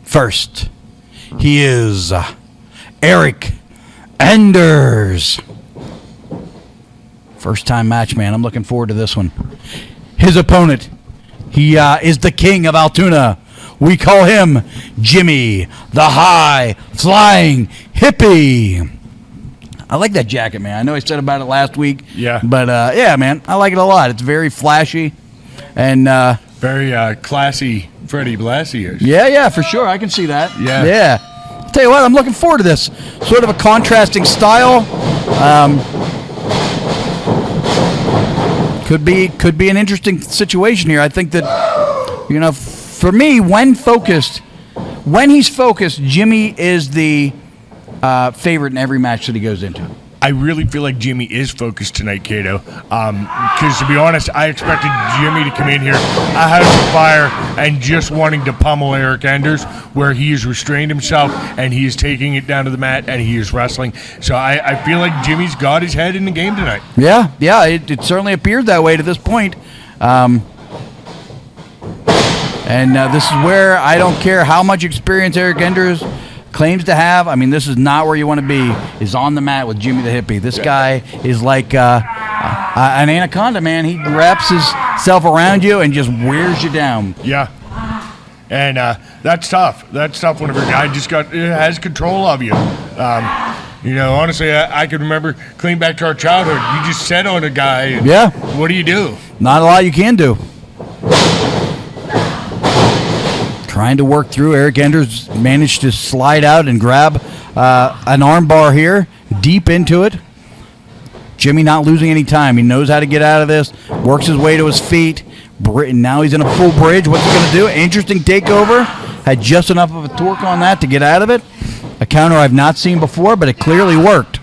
First, he is Eric Enders. First time match, man. I'm looking forward to this one. His opponent, he is the king of Altoona. We call him Jimi, the high flying hippie. I like that jacket, man. I know I said about it last week. Yeah. But, yeah, man, I like it a lot. It's very flashy and very classy Freddie Blassie. Yeah, for sure. I can see that. Yeah. I'll tell you what, I'm looking forward to this. Sort of a contrasting style. Could be an interesting situation here. I think that, for me, when he's focused, Jimi is the favorite in every match that he goes into. I really feel like Jimi is focused tonight, Cato. Because to be honest, I expected Jimi to come in here a house of fire and just wanting to pummel Eric Enders, where he has restrained himself and he is taking it down to the mat and he is wrestling. So I feel like Jimmy's got his head in the game tonight. Yeah, it certainly appeared that way to this point. And this is where I don't care how much experience Eric Enders claims to have. I mean, this is not where you want to be, is on the mat with Jimi the Hippie. This guy is like an anaconda, man. He wraps himself around you and just wears you down. Yeah. And that's tough. That's tough whenever a guy just has control of you. Honestly, I can remember clean back to our childhood. You just set on a guy. And yeah. What do? Not a lot you can do. Trying to work through. Eric Enders managed to slide out and grab an armbar here, deep into it. Jimi not losing any time. He knows how to get out of this, works his way to his feet. Now he's in a full bridge. What's he going to do? Interesting takeover. Had just enough of a torque on that to get out of it. A counter I've not seen before, but it clearly worked.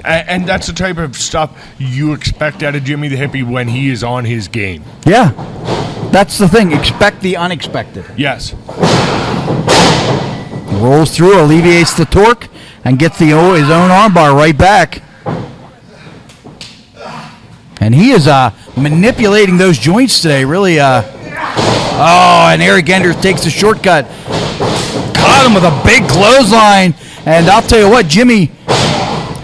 And that's the type of stuff you expect out of Jimi the Hippie when he is on his game. Yeah. That's the thing. Expect the unexpected. Yes. Rolls through, alleviates the torque, and gets his own armbar right back. And he is manipulating those joints today. Really. And Eric Enders takes the shortcut. Caught him with a big clothesline. And I'll tell you what, Jimi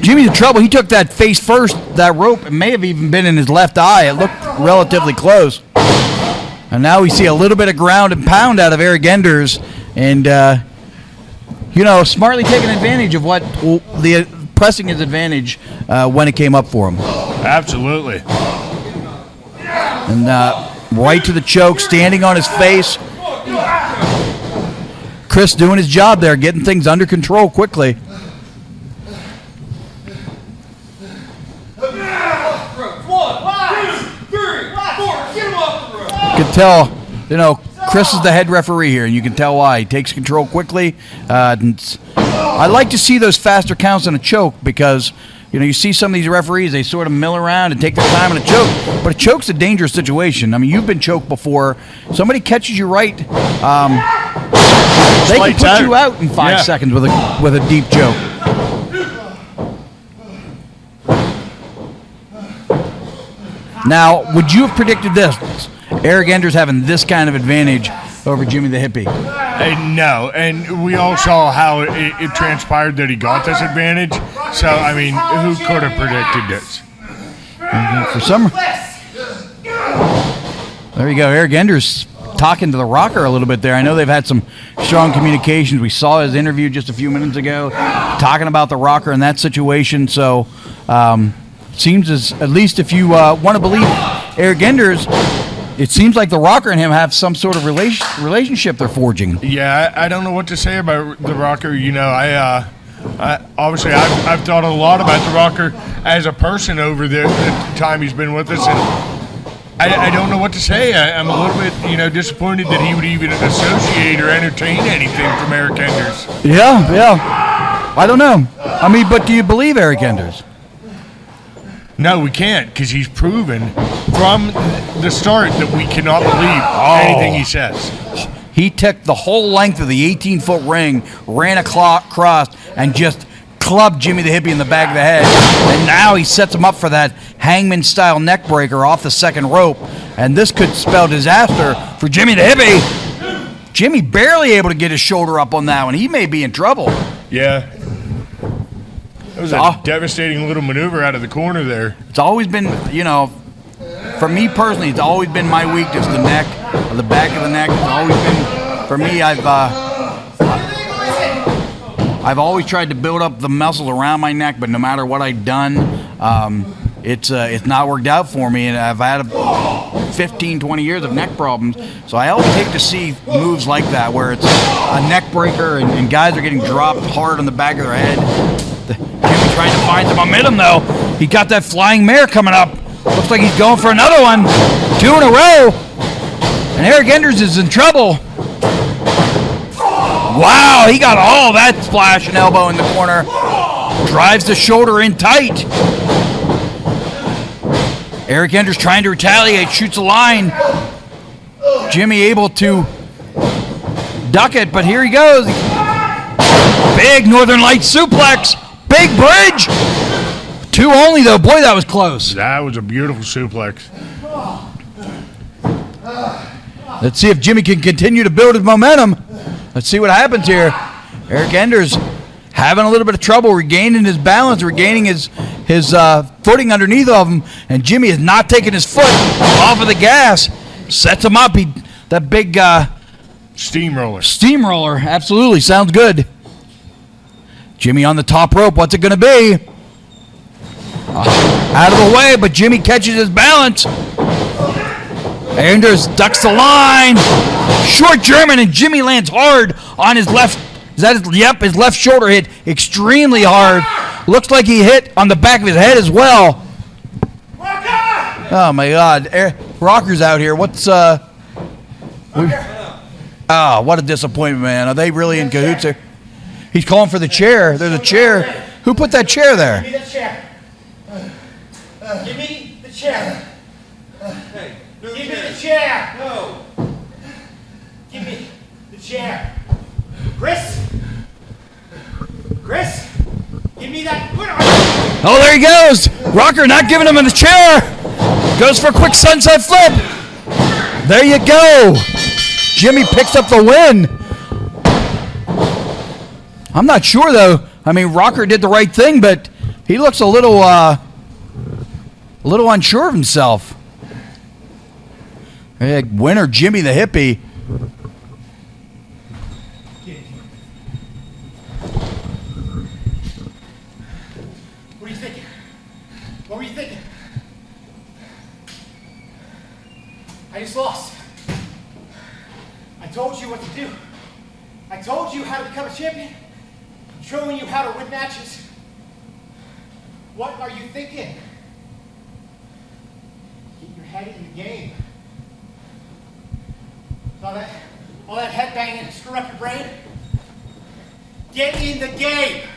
the trouble. He took that face first. That rope, it may have even been in his left eye. It looked relatively close. And now we see a little bit of ground and pound out of Eric Enders, and smartly taking advantage of pressing his advantage when it came up for him. Absolutely. And right to the choke, standing on his face. Chris doing his job there, getting things under control quickly. You can tell, Chris is the head referee here, and you can tell why. He takes control quickly. I like to see those faster counts on a choke because, you see some of these referees, they sort of mill around and take their time on a choke. But a choke's a dangerous situation. I mean, you've been choked before. Somebody catches you right, they can put you out in 5 seconds with a deep choke. Now, would you have predicted this? Eric Enders having this kind of advantage over Jimi the Hippie? No, and we all saw how it transpired that he got this advantage. So, I mean, who could have predicted this? For some, there you go. Eric Enders talking to the Rocker a little bit there. I know they've had some strong communications. We saw his interview just a few minutes ago, talking about the Rocker in that situation. So, seems as, at least if you want to believe Eric Enders, it seems like the Rocker and him have some sort of relationship they're forging. Yeah, I don't know what to say about the Rocker. I obviously I've thought a lot about the Rocker as a person over the time he's been with us, and I don't know what to say. I'm a little bit disappointed that he would even associate or entertain anything from Eric Enders. Yeah. I don't know. I mean, but do you believe Eric Enders? No, we can't, because he's proven from the start that we cannot believe anything he says. He took the whole length of the 18-foot ring, ran across, and just clubbed Jimi the Hippie in the back of the head. And now he sets him up for that hangman-style neck breaker off the second rope. And this could spell disaster for Jimi the Hippie. Jimmy barely able to get his shoulder up on that one. He may be in trouble. Yeah. It was a devastating little maneuver out of the corner there. It's always been, you know, for me personally, it's always been my weakness, the neck, or the back of the neck. It's always been, for me, I've always tried to build up the muscles around my neck, but no matter what I've done, it's not worked out for me, and I've had 15, 20 years of neck problems. So I always hate to see moves like that where it's a neck breaker and guys are getting dropped hard on the back of their head. Jimmy trying to find the momentum, though. He got that flying mare coming up. Looks like he's going for another one. 2 in a row. And Eric Enders is in trouble. Wow, he got all that splash and elbow in the corner. Drives the shoulder in tight. Eric Enders trying to retaliate, shoots a line. Jimmy able to duck it, but here he goes. Big Northern Lights suplex. Big bridge. 2 only, though. Boy, that was close. That was a beautiful suplex. Let's see if Jimmy can continue to build his momentum. Let's see what happens here. Eric Enders having a little bit of trouble regaining his balance, regaining his footing underneath of him, and Jimmy is not taking his foot off of the gas. Sets him up. That big steamroller. Absolutely. Sounds good. Jimmy on the top rope. What's it going to be? Out of the way, but Jimmy catches his balance. Enders ducks the line. Short German, and Jimmy lands hard on his left. Is that his? Yep, his left shoulder hit extremely hard. Looks like he hit on the back of his head as well. Oh my God, Rocker's out here. What's what a disappointment, man. Are they really in cahoots here? He's calling for the chair. There's a chair. Who put that chair there? Give me the chair. Give me the chair. Hey, no give chair. Me the chair. No. Give me the chair. Chris, give me that. Oh, there he goes. Rocker not giving him the chair. Goes for a quick sunset flip. There you go. Jimmy picks up the win. I'm not sure, though. I mean, Rocker did the right thing, but he looks a little unsure of himself. Hey, winner Jimmy the Hippie. What are you thinking? What were you thinking? I just lost. I told you what to do. I told you how to become a champion. I'm showing you how to win matches. What are you thinking? Get your head in the game. All that head banging, screw up your brain. Get in the game.